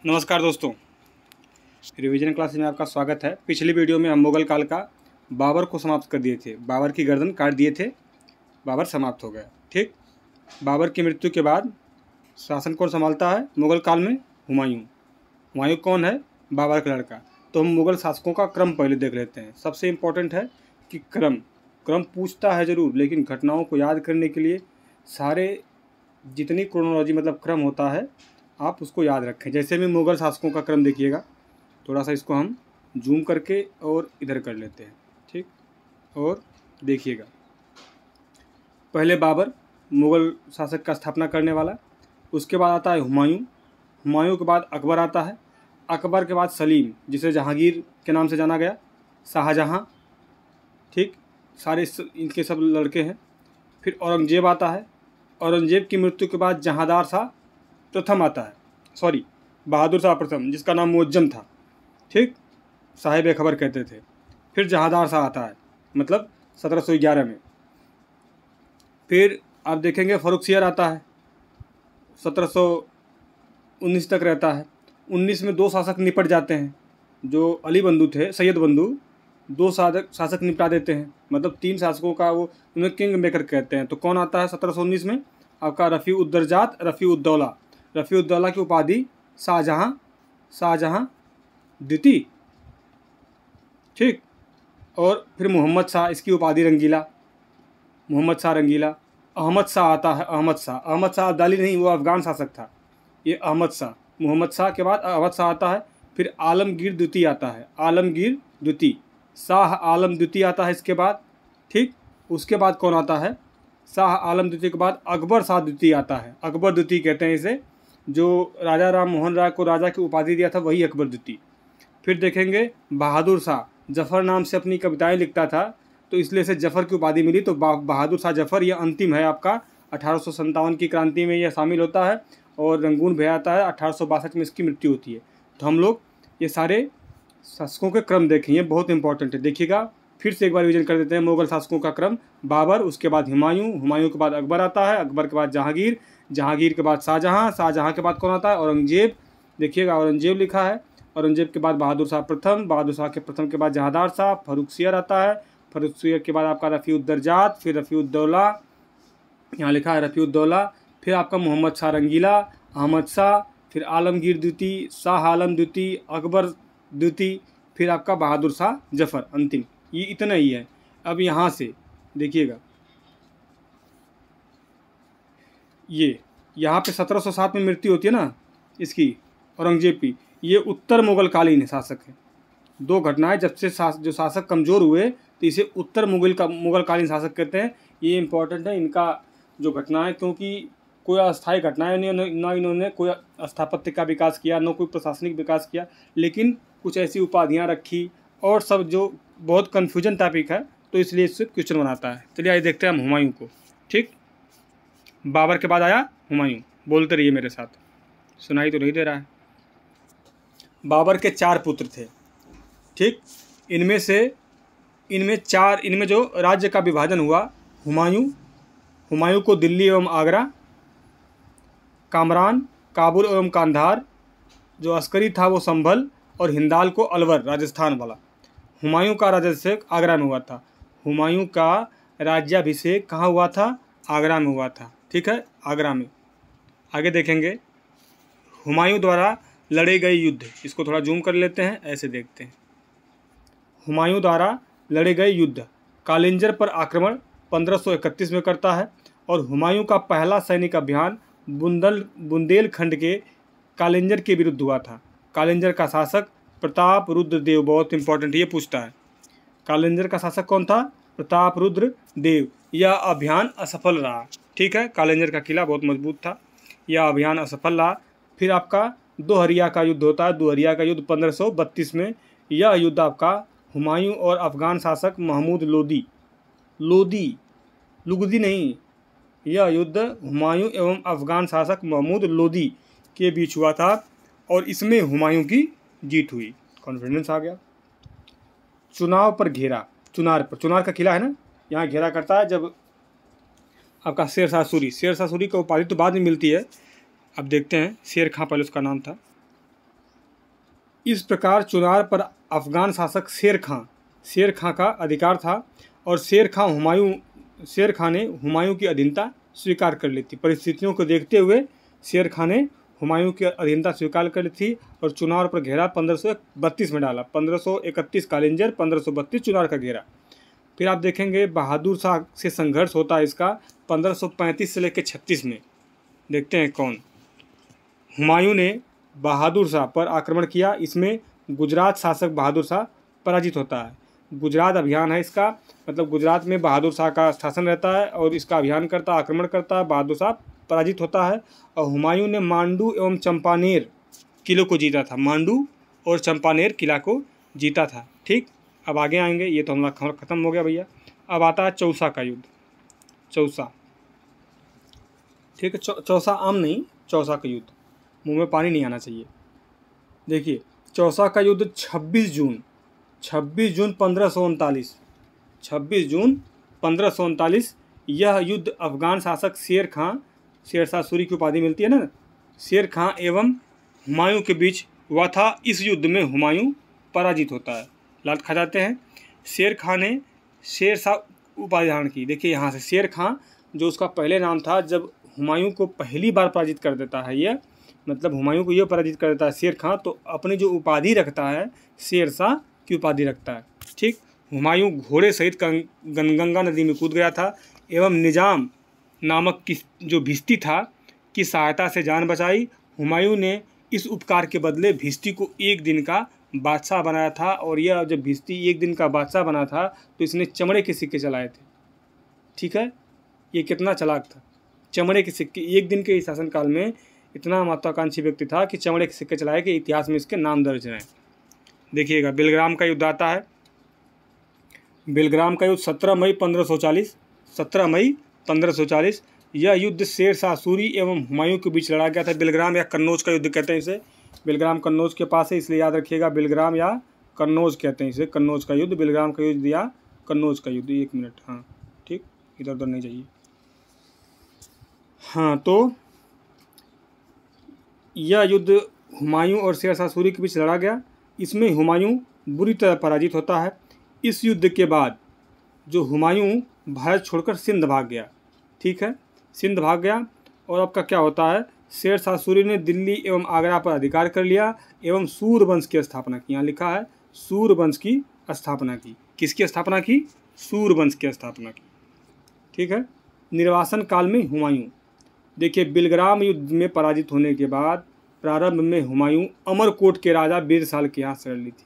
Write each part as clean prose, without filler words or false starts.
नमस्कार दोस्तों, revision class में आपका स्वागत है। पिछली वीडियो में हम मुगल काल का बाबर को समाप्त कर दिए थे। बाबर की गर्दन काट दिए थे, बाबर समाप्त हो गया। ठीक, बाबर की मृत्यु के बाद शासन कौन संभालता है मुगल काल में? हुमायूं। हुमायूं कौन है? बाबर का लड़का। तो हम मुगल शासकों का क्रम पहले देख लेते हैं। सबसे इम्पोर्टेंट है कि क्रम पूछता है ज़रूर, लेकिन घटनाओं को याद करने के लिए सारे जितनी क्रोनोलॉजी मतलब क्रम होता है आप उसको याद रखें। जैसे में मुग़ल शासकों का क्रम देखिएगा, थोड़ा सा इसको हम जूम करके और इधर कर लेते हैं। ठीक, और देखिएगा, पहले बाबर मुग़ल शासक का स्थापना करने वाला, उसके बाद आता है हुमायूं, हुमायूं के बाद अकबर आता है, अकबर के बाद सलीम जिसे जहांगीर के नाम से जाना गया, शाहजहाँ। ठीक, सारे इनके सब लड़के हैं। फिर औरंगजेब आता है, औरंगजेब की मृत्यु के बाद जहांदार शाह प्रथम आता है, बहादुर शाह प्रथम, जिसका नाम मुअज्जम था। ठीक, साहिब खबर कहते थे। फिर जहांदार शाह आता है, मतलब 1711 में। फिर आप देखेंगे फर्रुखसियर आता है, 1719 तक रहता है। 19 में दो शासक निपट जाते हैं, जो अली बंधु थे, सैयद बंधु, दो शासक निपटा देते हैं। मतलब 3 शासकों का वो उन्हें किंग मेकर कहते हैं। तो कौन आता है 1719 में? आपका रफ़ी-उद-दरजात, रफ़ी-उद-दौला। रफ़ी-उद-दौला की उपाधि शाहजहाँ द्वितीय। ठीक, और फिर मोहम्मद शाह, इसकी उपाधि रंगीला, मोहम्मद शाह रंगीला। अहमद शाह आता है, अहमद शाह अब्दाली नहीं, वो अफ़गान शासक था। ये अहमद शाह, मोहम्मद शाह के बाद अहमद शाह आता है। फिर आलमगीर द्वितीय आता है, आलमगीर द्वितीय, शाह आलम द्वितीय आता है इसके बाद। ठीक, उसके बाद कौन आता है? शाह आलम द्वितीय के बाद अकबर शाह द्वितीय आता है। अकबर द्वितीय कहते हैं इसे, जो राजा राम मोहन राय को राजा की उपाधि दिया था, वही अकबर द्वितीय। फिर देखेंगे बहादुर शाह, जफ़र नाम से अपनी कविताएं लिखता था, तो इसलिए इसे जफ़र की उपाधि मिली। तो बहादुर शाह जफ़र, यह अंतिम है आपका। 1857 की क्रांति में यह शामिल होता है और रंगून भय आता है। 1862 में इसकी मृत्यु होती है। तो हम लोग ये सारे शासकों के क्रम देखें, ये बहुत इंपॉर्टेंट है। देखिएगा, फिर से एक बार रिवीजन कर देते हैं मुगल शासकों का क्रम। बाबर, उसके बाद हुमायूं, हुमायूं के बाद अकबर आता है, अकबर के बाद जहांगीर, जहांगीर के बाद शाहजहाँ, शाहजहाँ के बाद कौन आता है? औरंगजेब। देखिएगा, औरंगजेब लिखा है। औरंगजेब के बाद बहादुर शाह प्रथम, बहादुर शाह के प्रथम के बाद जहांदार शाह, फर्रुखसियर आता है, फर्रुखसियर के बाद आपका रफ़ी-उद-दरजात, फिर रफ़ी-उद-दौला, यहाँ लिखा है रफ़ी-उद-दौला। फिर आपका मोहम्मद शाह रंगीला, अहमद शाह, फिर आलमगीर द्वितीय, शाह आलम द्वितीय, अकबर द्वितीय, फिर आपका बहादुर शाह जफ़र अंतिम। ये इतना ही है। अब यहाँ से देखिएगा, ये यहाँ पे 1707 में मृत्यु होती है ना इसकी, औरंगजेब की। ये उत्तर मुगल कालीन शासक है। 2 घटनाएं, जब से जो शासक कमज़ोर हुए तो इसे उत्तर मुगल कालीन शासक कहते हैं। ये इंपॉर्टेंट है इनका जो घटनाएं, क्योंकि कोई अस्थायी घटनाएं ना इन्होंने कोई स्थापत्य का विकास किया, न कोई प्रशासनिक विकास किया, लेकिन कुछ ऐसी उपाधियाँ रखी और सब, जो बहुत कन्फ्यूजन टॉपिक है, तो इसलिए इससे क्वेश्चन बनाता है। चलिए आइए देखते हैं हम हुमायूं को। ठीक, बाबर के बाद आया हुमायूं। बोलते रहिए मेरे साथ, सुनाई तो नहीं दे रहा है। बाबर के 4 पुत्र थे। ठीक, इनमें जो राज्य का विभाजन हुआ, हुमायूं को दिल्ली एवं आगरा, कामरान, काबुल एवं कांधार, जो अस्करी था वो संभल, और हिंदाल को अलवर, राजस्थान वाला। हुमायूं का राज्याभिषेक आगरा में हुआ था। हुमायूं का राज्याभिषेक कहाँ हुआ था? आगरा में हुआ था। ठीक है, आगरा में। आगे देखेंगे, हुमायूं द्वारा लड़े गए युद्ध, इसको थोड़ा जूम कर लेते हैं, ऐसे देखते हैं। हुमायूं द्वारा लड़े गए युद्ध, कालिंजर पर आक्रमण 1531 में करता है, और हुमायूं का पहला सैनिक अभियान बुंदेलखंड के कालिंजर के विरुद्ध हुआ था। कालिंजर का शासक प्रताप रुद्र देव, बहुत इंपॉर्टेंट, ये पूछता है। कालिंजर का शासक कौन था? प्रताप रुद्र देव। यह अभियान असफल रहा। ठीक है, कालिंजर का किला बहुत मजबूत था, यह अभियान असफल रहा। फिर आपका दोहरिया का युद्ध होता है, दोहरिया का युद्ध 1532 में। यह युद्ध आपका हुमायूं और अफगान शासक महमूद लुगदी नहीं, यह युद्ध हुमायूं एवं अफगान शासक महमूद लोदी के बीच हुआ था, और इसमें हुमायूं की जीत हुई। कॉन्फिडेंस आ गया। चुनाव पर घेरा, चुनार का किला है ना, यहाँ घेरा करता है जब आपका शेरशाह सूरी की उपाधि तो बाद में मिलती है। अब देखते हैं शेर खां, पहले उसका नाम था। इस प्रकार चुनार पर अफ़गान शासक शेर खां का अधिकार था और शेर खां ने हुमायूं की अधीनता स्वीकार कर ली थी। परिस्थितियों को देखते हुए शेर खां ने हुमायूं की अधीनता स्वीकार कर ली थी और चुनार पर घेरा 1532 में डाला। 1531 कालिंजर, 1532 चुनार का घेरा। फिर आप देखेंगे बहादुर शाह से संघर्ष होता है इसका 1535 से लेकर 36 में। देखते हैं कौन। हुमायूं ने बहादुर शाह पर आक्रमण किया। इसमें गुजरात शासक बहादुर शाह पराजित होता है। गुजरात अभियान है इसका, मतलब गुजरात में बहादुर शाह का शासन रहता है और इसका अभियान करता, आक्रमण करता है। बहादुर शाह पराजित होता है और हुमायूं ने मांडू एवं चंपानेर किले को जीता था। मांडू और चंपानेर किला को जीता था। ठीक, अब आगे आएंगे। ये तो हमारा ख़त्म हो गया भैया। अब आता है चौसा का युद्ध। चौसा, ठीक है, चौसा आम नहीं, चौसा का युद्ध। मुंह में पानी नहीं आना चाहिए। देखिए, चौसा का युद्ध 26 जून 1539, 26 जून 1539। यह युद्ध अफ़गान शासक शेरशाह सूरी की उपाधि मिलती है ना, शेर खां एवं हुमायूं के बीच हुआ था। इस युद्ध में हुमायूं पराजित होता है, लात खा जाते हैं। शेर खां ने शेरशाह उपाधि धारण की। देखिए यहाँ से शेर खां जो उसका पहले नाम था, जब हुमायूं को पहली बार पराजित कर देता है, यह मतलब हुमायूं को यह पराजित कर देता है शेर खां, तो अपनी जो उपाधि रखता है शेरशाह की उपाधि रखता है। ठीक, हुमायूं घोड़े सहित गंगा नदी में कूद गया था एवं निजाम नामक की जो भिस्ती था की सहायता से जान बचाई। हुमायूं ने इस उपकार के बदले भिस्ती को एक दिन का बादशाह बनाया था और यह जब भिस्ती एक दिन का बादशाह बना था तो इसने चमड़े के सिक्के चलाए थे। ठीक है, ये कितना चालाक था। चमड़े के सिक्के, एक दिन के शासनकाल में इतना महत्वाकांक्षी व्यक्ति था कि चमड़े के सिक्के चलाए कि इतिहास में इसके नाम दर्ज हैं। देखिएगा, बेलग्राम का युद्ध आता है। बेलग्राम का युद्ध 17 मई 1540, 17 मई 1540। यह युद्ध शेरशाह सूरी एवं हुमायूं के बीच लड़ा गया था। बेलग्राम या कन्नौज का युद्ध कहते हैं इसे। बेलग्राम कन्नौज के पास है, इसलिए याद रखिएगा, बेलग्राम या कन्नौज कहते हैं इसे। कन्नौज का युद्ध, बेलग्राम का युद्ध या कन्नौज का युद्ध। 1 मिनट, हाँ ठीक, इधर उधर नहीं जाइए। हाँ, तो यह युद्ध हुमायूं और शेरशाह सूरी के बीच लड़ा गया। इसमें हुमायूं बुरी तरह पराजित होता है। इस युद्ध के बाद जो हुमायूं भारत छोड़कर सिंध भाग गया। ठीक है, सिंध भाग गया और अब का क्या होता है, शेरशाह सूरी ने दिल्ली एवं आगरा पर अधिकार कर लिया एवं सूरवंश की स्थापना की। यहाँ लिखा है सूरवंश की स्थापना की। किसकी स्थापना की? सूरवंश की स्थापना की। ठीक है, निर्वासन काल में हुमायूं, देखिए बेलग्राम युद्ध में पराजित होने के बाद प्रारंभ में हुमायूं अमरकोट के राजा बीरसाल के यहाँ शरण ली थी।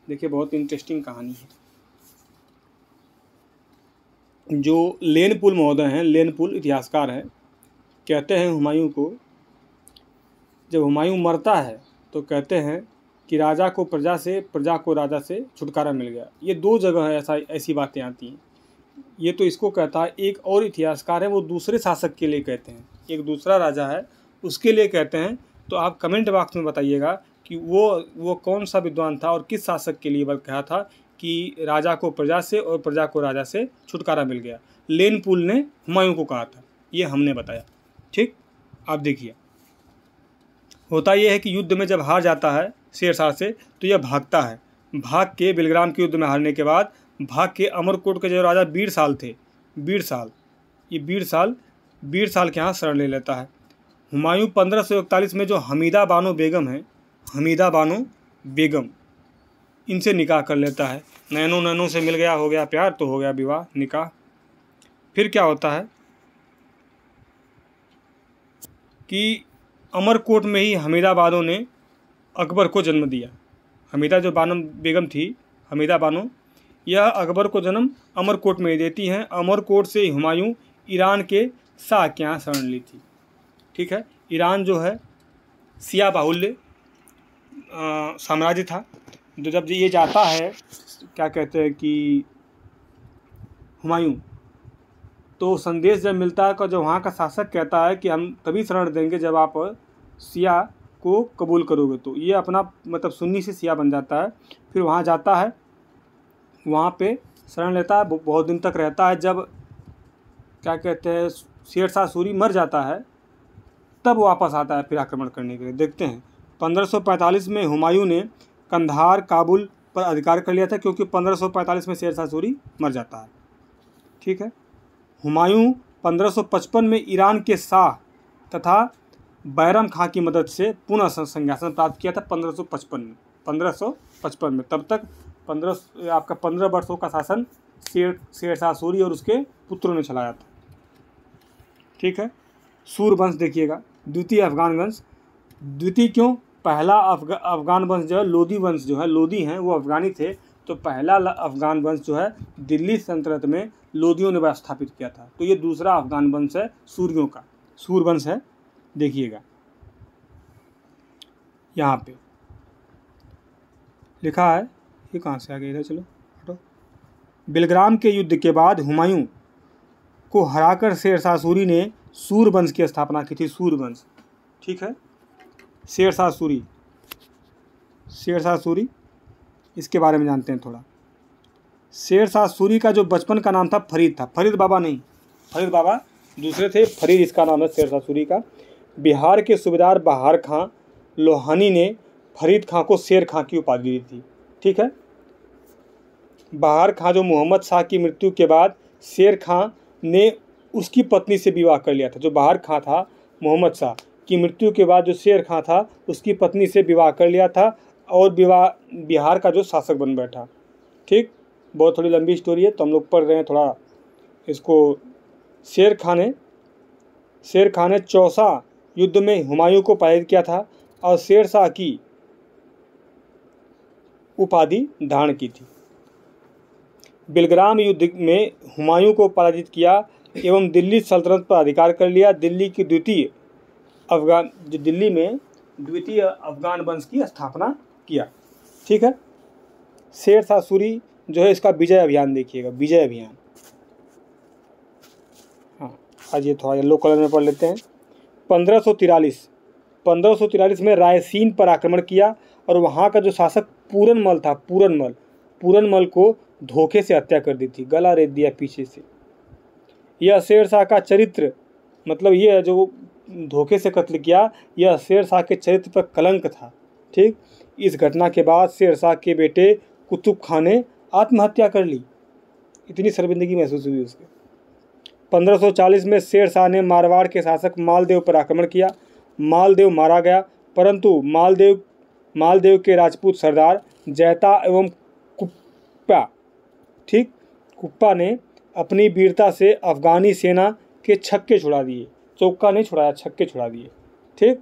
देखिए बहुत इंटरेस्टिंग कहानी है। जो लेनपुल महोदय हैं, लेनपुल इतिहासकार हैं, कहते हैं हुमायूं को, जब हुमायूं मरता है तो कहते हैं कि राजा को प्रजा से, प्रजा को राजा से छुटकारा मिल गया। ये 2 जगह है ऐसी बातें आती हैं। ये तो इसको कहता है, एक और इतिहासकार है वो दूसरे शासक के लिए कहते हैं, एक दूसरा राजा है उसके लिए कहते हैं। तो आप कमेंट बॉक्स में बताइएगा कि वो कौन सा विद्वान था और किस शासक के लिए कहा था कि राजा को प्रजा से और प्रजा को राजा से छुटकारा मिल गया। लेनपुल ने हुमायूं को कहा था, ये हमने बताया। ठीक, आप देखिए, होता यह है कि युद्ध में जब हार जाता है शेरशाह से तो यह भागता है। भाग के बेलग्राम के युद्ध में हारने के बाद भाग के अमरकोट के जो राजा बीरसाल थे, बीरसाल के यहाँ शरण ले लेता है। हुमायूं 1541 में जो हमीदा बानो बेगम है, हमीदा बानो बेगम, इनसे निकाह कर लेता है। नैनो से मिल गया, हो गया प्यार, तो हो गया विवाह, निकाह। फिर क्या होता है कि अमरकोट में ही हमीदा बानो ने अकबर को जन्म दिया। हमीदा जो बानो बेगम थी, हमीदा बानो, यह अकबर को जन्म अमरकोट में ही देती हैं। अमरकोट से हुमायूं ईरान के शाह के यहाँ शरण ली थी। ठीक है, ईरान जो है शिया बाहुल्य साम्राज्य था। तो जब ये जाता है, क्या कहते हैं कि हुमायूं, तो संदेश जब मिलता है, जो वहाँ का शासक कहता है कि हम तभी शरण देंगे जब आप शिया को कबूल करोगे। तो ये अपना मतलब सुन्नी से शिया बन जाता है। फिर वहाँ जाता है, वहाँ पे शरण लेता है, बहुत दिन तक रहता है। जब क्या कहते हैं शेरशाह सूरी मर जाता है तब वापस आता है फिर आक्रमण करने के लिए। देखते हैं 1545 में हुमायूं ने कंधार काबुल पर अधिकार कर लिया था, क्योंकि 1545 में शेर शाह सूरी मर जाता है। ठीक है। हुमायूं 1555 में ईरान के शाह तथा बैरम खां की मदद से पुनः सिंहासन प्राप्त किया था 1555 में। तब तक 15 वर्षों का शासन शेर शाह सूरी और उसके पुत्रों ने चलाया था। ठीक है। सूर वंश देखिएगा, द्वितीय अफगान वंश। द्वितीय क्यों? पहला अफगान वंश जो है, लोदी वंश जो है, लोदी हैं वो अफगानी थे, तो पहला अफगान वंश जो है दिल्ली सल्तनत में लोदियों ने स्थापित किया था। तो ये दूसरा अफगान वंश है सूरियों का, सूर वंश है। देखिएगा यहाँ पे लिखा है, ये कहाँ से आ गया, इधर चलो हटो। बिलग्राम के युद्ध के बाद हुमायूं को हराकर शेर शाह सूरी ने सूर वंश की स्थापना की थी, सूर वंश। ठीक है। शेर शाह सूरी इसके बारे में जानते हैं थोड़ा। शेर शाह सूरी का जो बचपन का नाम था फरीद था, फरीद बाबा नहीं, फरीद बाबा दूसरे थे, फरीद इसका नाम है शेर शाह सूरी का। बिहार के सूबेदार बहार खां लोहानी ने फरीद खां को शेर खां की उपाधि दी थी। ठीक है। बहार खां जो मोहम्मद शाह की मृत्यु के बाद शेर खां ने उसकी पत्नी से विवाह कर लिया था। जो बहार खां था मोहम्मद शाह की मृत्यु के बाद जो शेर खां था उसकी पत्नी से विवाह कर लिया था और बिहार का जो शासक बन बैठा। ठीक। बहुत थोड़ी लंबी स्टोरी है तो हम लोग पढ़ रहे हैं थोड़ा इसको। शेर खां ने चौसा युद्ध में हुमायूं को पराजित किया था और शेर शाह की उपाधि धारण की थी। बिलग्राम युद्ध में हुमायूं को पराजित किया एवं दिल्ली सल्तनत पर अधिकार कर लिया। दिल्ली में द्वितीय अफगान वंश की स्थापना किया। ठीक है। शेर शाह सूरी जो है इसका विजय अभियान देखिएगा, विजय अभियान। हाँ, आज ये थोड़ा येलो कलर में पढ़ लेते हैं। 1543 में रायसीन पर आक्रमण किया और वहाँ का जो शासक पूरनमल था, पूरनमल को धोखे से हत्या कर दी थी, गला रेत दिया पीछे से। यह शेर शाह का चरित्र, मतलब यह जो धोखे से कत्ल किया, यह शेर शाह के चरित्र पर कलंक था। ठीक। इस घटना के बाद शेर शाह के बेटे कुतुब खान ने आत्महत्या कर ली, इतनी शर्मिंदगी महसूस हुई उसके। 1540 में शेर शाह ने मारवाड़ के शासक मालदेव पर आक्रमण किया। मालदेव मारा गया, परंतु मालदेव के राजपूत सरदार जैता एवं कुप्पा ने अपनी वीरता से अफगानी सेना के छक्के छुड़ा दिए। चौका नहीं छुड़ाया, छक्के छुड़ा दिए। ठीक।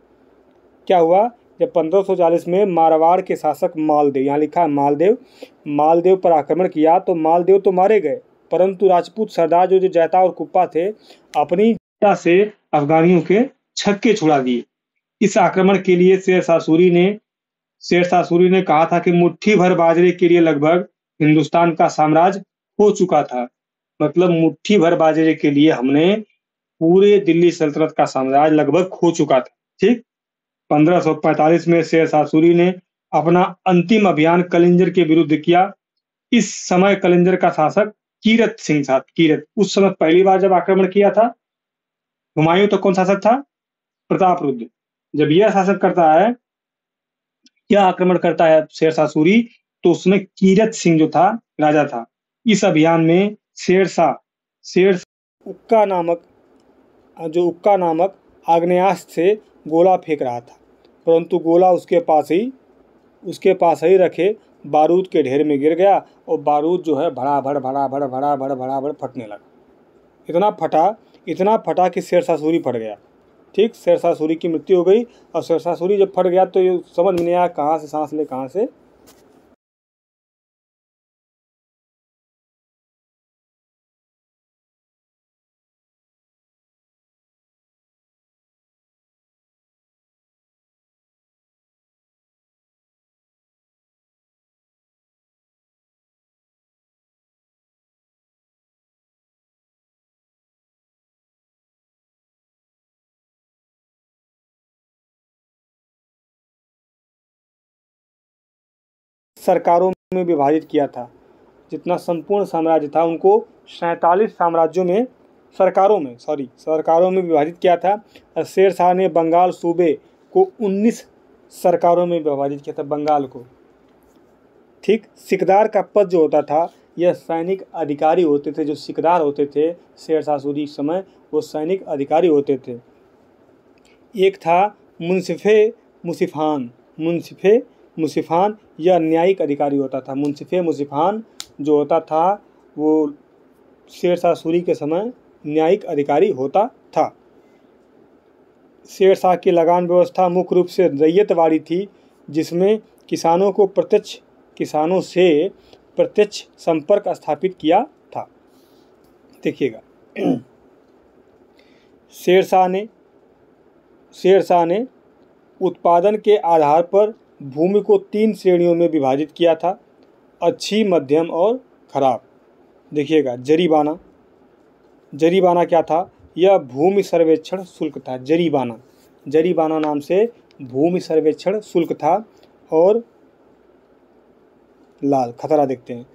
क्या हुआ, जब 1540 में मारवाड़ के शासक मालदेव, यहाँ लिखा है मालदेव पर आक्रमण किया तो मालदेव तो मारे गए, परंतु राजपूत सरदार जो जैता और कुप्पा थे अपनी वीरता से अफगानियों के छक्के छुड़ा दिए। इस आक्रमण के लिए शेर शाह सूरी ने कहा था कि मुट्ठी भर बाजरे के लिए लगभग हिंदुस्तान का साम्राज्य हो चुका था। मतलब मुट्ठी भर बाजरे के लिए हमने पूरे दिल्ली सल्तनत का साम्राज्य लगभग खो चुका था। ठीक। 1545 में शेर शाह सूरी ने अपना अंतिम अभियान कलिंजर के विरुद्ध किया। इस समय कलिंजर का शासक कीरत सिंह था। उस समय पहली बार जब आक्रमण किया था हुमायूं, तो कौन शासक था? प्रतापरुद्र। जब यह शासक करता है, यह आक्रमण करता है शेर शाह सूरी, तो उसमें कीरत सिंह जो था राजा था। इस अभियान में शेर उक्का नामक आग्नेयास्त्र से गोला फेंक रहा था, परंतु गोला उसके पास ही रखे बारूद के ढेर में गिर गया और बारूद जो है भड़ाभड़ फटने लगा। इतना फटा कि शेर शाह सूरी फट गया। ठीक। शेर शाह सूरी की मृत्यु हो गई और शेर शाह सूरी जब फट गया तो ये समझ में नहीं आया कहाँ से सांस ले, कहाँ से। सरकारों में विभाजित किया था। जितना संपूर्ण साम्राज्य था उनको 47 सरकारों में विभाजित किया था। और शेर शाह ने बंगाल सूबे को 19 सरकारों में विभाजित किया था बंगाल को। ठीक, सिकदार का पद जो होता था यह सैनिक अधिकारी होते थे। जो सिकदार होते थे शेरशाह सूरी के समय वो सैनिक अधिकारी होते थे। एक था मुंसिफ़े मुसिफ़ान। मुंसिफ़े मुसिफ़ान यह न्यायिक अधिकारी होता था। मुंसिफ़े मुसिफ़ान जो होता था वो शेरशाह सूरी के समय न्यायिक अधिकारी होता था। शेरशाह की लगान व्यवस्था मुख्य रूप से रैयतवाड़ी थी, जिसमें किसानों से प्रत्यक्ष संपर्क स्थापित किया था। देखिएगा, शेरशाह ने उत्पादन के आधार पर भूमि को 3 श्रेणियों में विभाजित किया था, अच्छी, मध्यम और खराब। देखिएगा, जरीबाना क्या था? यह भूमि सर्वेक्षण शुल्क था। जरीबाना नाम से भूमि सर्वेक्षण शुल्क था। और लाल खतरा देखते हैं,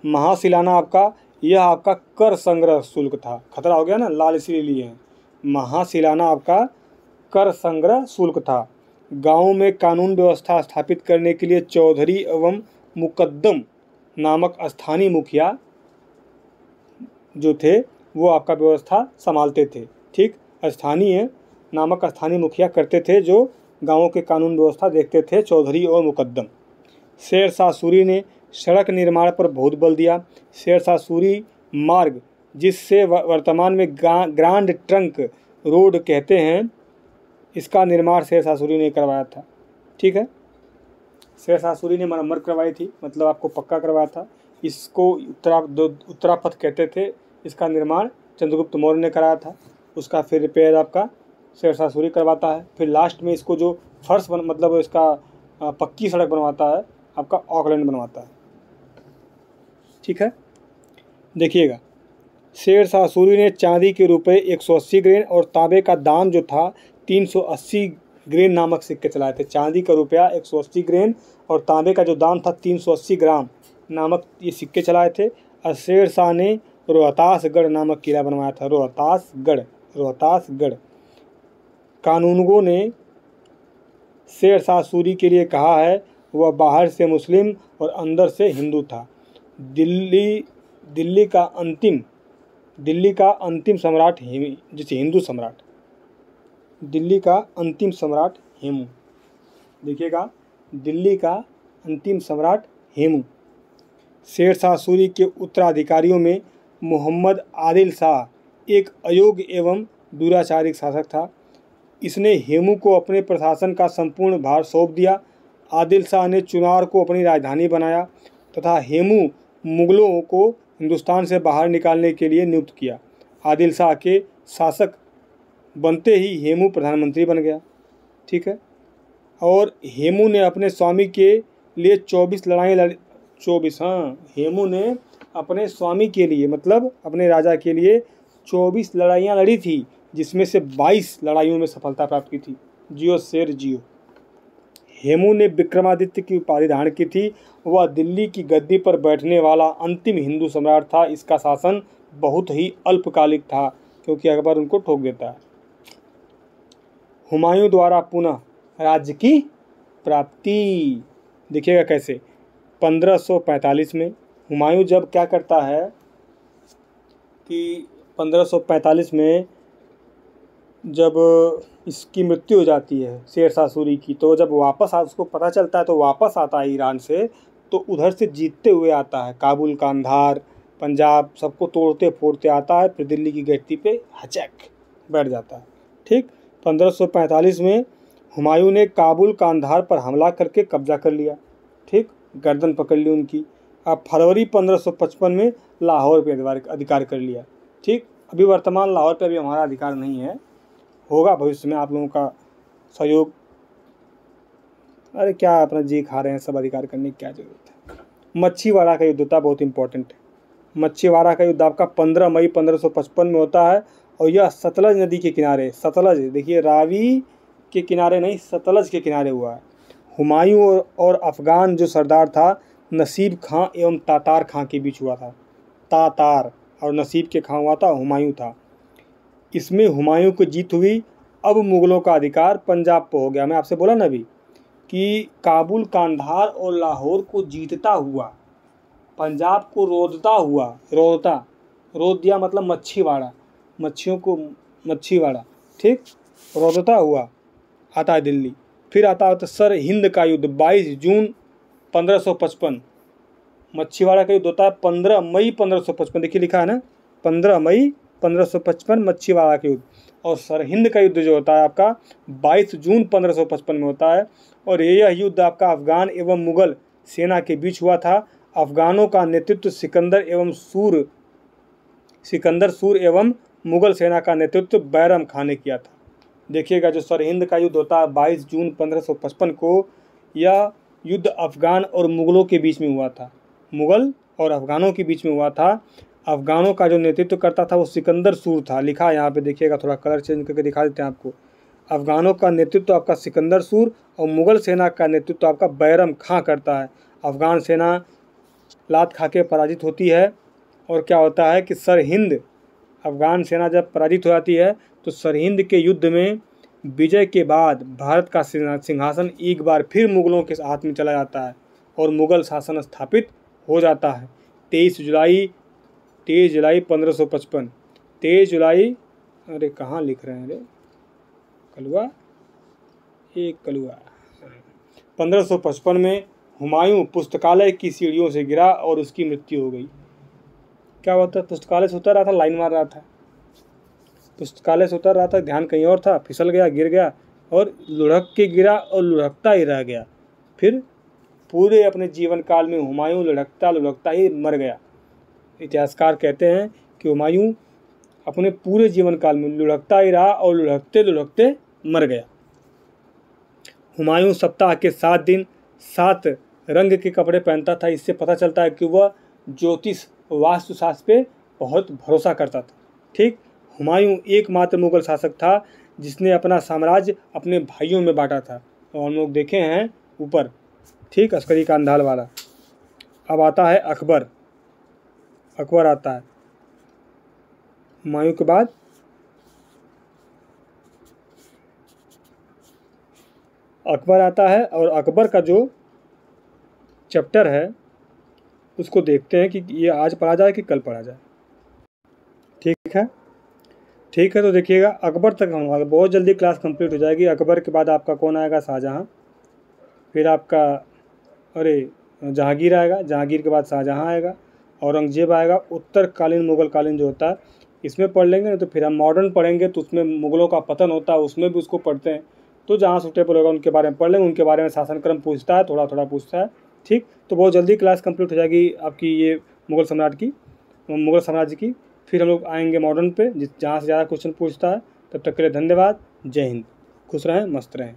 महासिलाना आपका कर संग्रह शुल्क था। खतरा हो गया ना, लाल इसलिए लिए हैं। महासिलाना आपका कर संग्रह शुल्क था। गाँव में कानून व्यवस्था स्थापित करने के लिए चौधरी एवं मुकद्दम नामक स्थानीय मुखिया जो थे वो आपका व्यवस्था संभालते थे। ठीक, स्थानीय मुखिया करते थे जो गाँवों के कानून व्यवस्था देखते थे, चौधरी और मुकद्दम। शेरशाह सूरी ने सड़क निर्माण पर बहुत बल दिया। शेरशाह सूरी मार्ग, जिससे वर्तमान में ग्रांड ट्रंक रोड कहते हैं, इसका निर्माण शेरशाह सूरी ने करवाया था। ठीक है, शेरशाह सूरी ने मरम्मत करवाई थी, मतलब आपको पक्का करवाया था। इसको उत्तरापथ कहते थे। इसका निर्माण चंद्रगुप्त मौर्य ने कराया था। उसका फिर रिपेयर आपका शेरशाह सूरी करवाता है। फिर लास्ट में इसको जो फर्श मतलब इसका पक्की सड़क बनवाता है आपका ऑकलैंड बनवाता है। ठीक है, देखिएगा, शेरशाह सूरी ने चांदी के रुपए 180 ग्रेन और तांबे का दाम जो था 380 ग्रेन नामक सिक्के चलाए थे। चांदी का रुपया 180 ग्रेन और तांबे का जो दाम था 380 ग्राम नामक ये सिक्के चलाए थे। और शेरशाह ने रोहतासगढ़ नामक किला बनवाया था। रोहतासगढ़। कानूनगों ने शेरशाह सूरी के लिए कहा है वह बाहर से मुस्लिम और अंदर से हिंदू था। दिल्ली का अंतिम सम्राट जैसे हिंदू सम्राट, दिल्ली का अंतिम सम्राट हेमू। देखिएगा, दिल्ली का अंतिम सम्राट हेमू। शेरशाह सूरी के उत्तराधिकारियों में मोहम्मद आदिल शाह एक अयोग्य एवं दुराचारिक शासक था। इसने हेमू को अपने प्रशासन का संपूर्ण भार सौंप दिया। आदिल शाह ने चुनार को अपनी राजधानी बनाया तथा हेमू मुगलों को हिंदुस्तान से बाहर निकालने के लिए नियुक्त किया। आदिल शाह के शासक बनते ही हेमू प्रधानमंत्री बन गया। ठीक है, और हेमू ने अपने स्वामी के लिए 24 लड़ाई लड़ी। 24, हाँ, हेमू ने अपने स्वामी के लिए मतलब अपने राजा के लिए 24 लड़ाइयाँ लड़ी थी, जिसमें से 22 लड़ाइयों में सफलता प्राप्त की थी। जियो शेर जियो। हेमू ने विक्रमादित्य की उपाधि धारण की थी। वह दिल्ली की गद्दी पर बैठने वाला अंतिम हिंदू सम्राट था। इसका शासन बहुत ही अल्पकालिक था क्योंकि अकबर उनको ठोक देता है। हुमायूं द्वारा पुनः राज्य की प्राप्ति। देखिएगा कैसे, 1545 में हुमायूं जब क्या करता है कि 1545 में जब इसकी मृत्यु हो जाती है शेरशाह सूरी की, तो जब उसको पता चलता है तो वापस आता है ईरान से, तो उधर से जीतते हुए आता है। काबुल, कांधार, पंजाब सबको तोड़ते फोड़ते आता है। फिर दिल्ली की गद्दी पे हचक बैठ जाता है। ठीक, 1545 में हुमायूं ने काबुल, कांधार पर हमला करके कब्जा कर लिया। ठीक, गर्दन पकड़ ली उनकी। अब फरवरी 1555 में लाहौर पे अधिकार कर लिया। ठीक, अभी वर्तमान लाहौर पे अभी हमारा अधिकार नहीं है, होगा भविष्य में आप लोगों का सहयोग। अरे क्या अपना जी खा रहे हैं, सब अधिकार करने की क्या जरूरत है। मच्छीवाड़ा का युद्ध था, बहुत इंपॉर्टेंट है। मच्छीवाड़ा का युद्ध आपका 15 मई 1555 में होता है और यह सतलज नदी के किनारे, सतलज देखिए, रावी के किनारे नहीं, सतलज के किनारे हुआ है। हुमायूं और अफगान जो सरदार था नसीब खां एवं तातार खां के बीच हुआ था। तातार और नसीब के खां हुआ था, हुमायूं था। इसमें हुमायूं को जीत हुई। अब मुग़लों का अधिकार पंजाब पर हो गया। मैं आपसे बोला ना अभी कि काबुल, कांधार और लाहौर को जीतता हुआ, पंजाब को रोद दिया मतलब मच्छीवाड़ा, मच्छियों को मच्छीवाड़ा, ठीक, रोदता हुआ आता है दिल्ली। फिर आता है सर हिंद का युद्ध 22 जून 1555, मच्छीवाड़ा का युद्ध होता है 15 मई 1555, देखिए लिखा है ना 15 मई 1555 मच्छीवाड़ा का युद्ध। और सरहिंद का युद्ध जो होता है आपका 22 जून 1555 में होता है। और यह युद्ध आपका अफगान एवं मुग़ल सेना के बीच हुआ था। अफगानों का नेतृत्व सिकंदर सूर एवं मुग़ल सेना का नेतृत्व बैरम खान ने किया था। देखिएगा जो सरहिंद का युद्ध होता है 22 जून 1555 को, यह युद्ध अफगान और मुग़लों के बीच में हुआ था, मुग़ल और अफगानों के बीच में हुआ था। अफगानों का जो नेतृत्व करता था वो सिकंदर सूर था, लिखा है यहाँ पे देखिएगा, थोड़ा कलर चेंज करके दिखा देते हैं आपको। अफगानों का नेतृत्व आपका सिकंदर सूर और मुग़ल सेना का नेतृत्व आपका बैरम खां करता है। अफगान सेना लात खा के पराजित होती है। और क्या होता है कि सरहिंद, अफगान सेना जब पराजित हो जाती है तो सरहिंद के युद्ध में विजय के बाद भारत का सिंहासन एक बार फिर मुग़लों के हाथ में चला जाता है और मुग़ल शासन स्थापित हो जाता है। 23 जुलाई 1555, 23 जुलाई, अरे कहाँ लिख रहे हैं, अरे कलुआ, एक कलुआ, 1555 में हुमायूं पुस्तकालय की सीढ़ियों से गिरा और उसकी मृत्यु हो गई। क्या होता है, पुस्तकालय से उतर रहा था, लाइन मार रहा था, पुस्तकालय से उतर रहा था, ध्यान कहीं और था, फिसल गया, गिर गया और लुढ़क के गिरा और लुढ़कता ही रह गया। फिर पूरे अपने जीवन काल में हुमायूं लुढ़कता ही मर गया। इतिहासकार कहते हैं कि हुमायूं अपने पूरे जीवन काल में लुढ़कता ही रहा और लुढ़कते लुढ़कते मर गया। हुमायूं सप्ताह के 7 दिन 7 रंग के कपड़े पहनता था। इससे पता चलता है कि वह ज्योतिष वास्तुशास्त्र पे बहुत भरोसा करता था। ठीक, हुमायूं एकमात्र मुग़ल शासक था जिसने अपना साम्राज्य अपने भाइयों में बांटा था। और हम लोग देखे हैं ऊपर, ठीक, अस्करी का अंधाल वाला। अब आता है अकबर। अकबर आता है हुमायूं के बाद। अकबर आता है और अकबर का जो चैप्टर है उसको देखते हैं कि ये आज पढ़ा जाए कि कल पढ़ा जाए। ठीक है, ठीक है, तो देखिएगा अकबर तक हम बहुत जल्दी क्लास कंप्लीट हो जाएगी। अकबर के बाद आपका कौन आएगा, शाहजहाँ, फिर आपका जहांगीर आएगा, जहांगीर के बाद शाहजहाँ आएगा, औरंगजेब आएगा। उत्तरकालीन मुग़ल कालीन जो होता है इसमें पढ़ लेंगे, नहीं तो फिर हम मॉडर्न पढ़ेंगे तो उसमें मुग़लों का पतन होता है, उसमें भी उसको पढ़ते हैं। तो जहाँ सूटेबल होगा उनके बारे में पढ़ लेंगे। उनके बारे में शासन क्रम पूछता है, थोड़ा थोड़ा पूछता है। ठीक, तो बहुत जल्दी क्लास कंप्लीट हो जाएगी आपकी ये मुग़ल साम्राज्य की। फिर हम लोग आएंगे मॉडर्न पे, जहाँ से ज़्यादा क्वेश्चन पूछता है। तब तक के लिए धन्यवाद। जय हिंद, खुश रहें, मस्त रहें।